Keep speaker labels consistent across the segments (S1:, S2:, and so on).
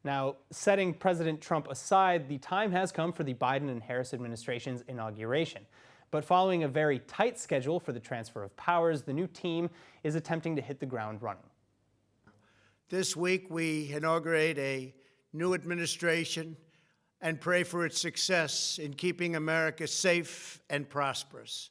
S1: Now, setting President Trump aside, the time has come for the Biden and Harris administration's inauguration. But following a very tight schedule for the transfer of powers, the new team is attempting to hit the ground running.
S2: This week, we inaugurate a new administration and pray for its success in keeping America safe and prosperous.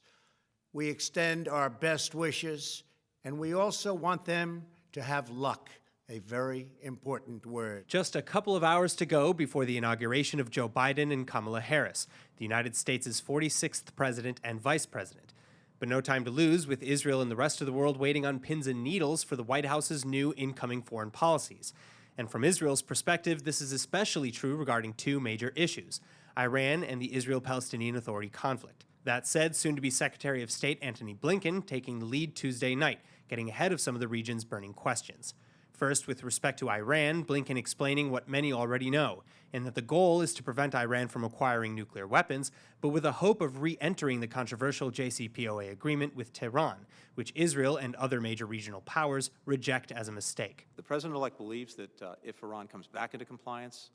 S2: We extend our best wishes, and we also want them to have luck, a very important word.
S1: Just a couple of hours to go before the inauguration of Joe Biden and Kamala Harris, the United States' 46th president and vice president. But no time to lose, with Israel and the rest of the world waiting on pins and needles for the White House's new incoming foreign policies. And from Israel's perspective, this is especially true regarding two major issues: Iran and the Israel-Palestinian Authority conflict. That said, soon-to-be Secretary of State Antony Blinken taking the lead Tuesday night, getting ahead of some of the region's burning questions. First, with respect to Iran, Blinken explaining what many already know, and that the goal is to prevent Iran from acquiring nuclear weapons, but with a hope of re-entering the controversial JCPOA agreement with Tehran, which Israel and other major regional powers reject as a mistake.
S3: The president-elect believes that if Iran comes back into compliance,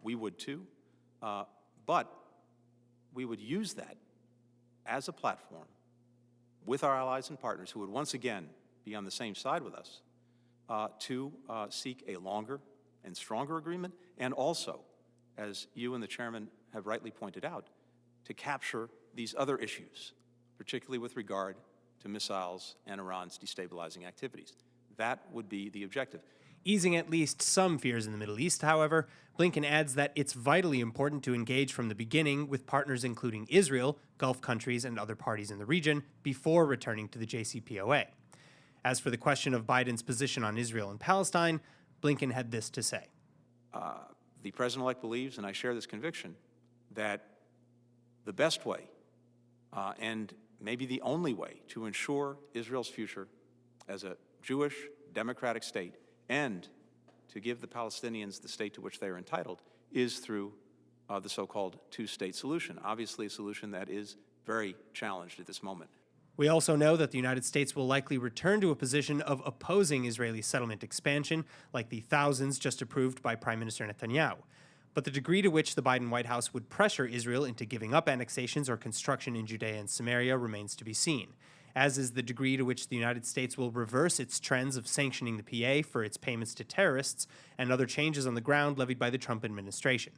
S3: we would too, but we would use that as a platform with our allies and partners who would once again be on the same side with us to seek a longer and stronger agreement, and also, as you and the chairman have rightly pointed out, to capture these other issues, particularly with regard to missiles and Iran's destabilizing activities. That would be the objective.
S1: Easing at least some fears in the Middle East, however, Blinken adds that it's vitally important to engage from the beginning with partners including Israel, Gulf countries, and other parties in the region before returning to the JCPOA. As for the question of Biden's position on Israel and Palestine, Blinken had this to say.
S3: The president-elect believes, and I share this conviction, that the best way and maybe the only way to ensure Israel's future as a Jewish democratic state and to give the Palestinians the state to which they are entitled is through the so-called two-state solution, obviously a solution that is very challenged at this moment.
S1: We also know that the United States will likely return to a position of opposing Israeli settlement expansion, like the thousands just approved by Prime Minister Netanyahu. But the degree to which the Biden White House would pressure Israel into giving up annexations or construction in Judea and Samaria remains to be seen, as is the degree to which the United States will reverse its trends of sanctioning the PA for its payments to terrorists and other changes on the ground levied by the Trump administration.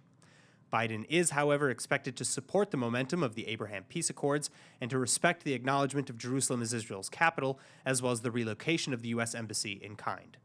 S1: Biden is, however, expected to support the momentum of the Abraham Peace Accords and to respect the acknowledgement of Jerusalem as Israel's capital, as well as the relocation of the U.S. Embassy in kind.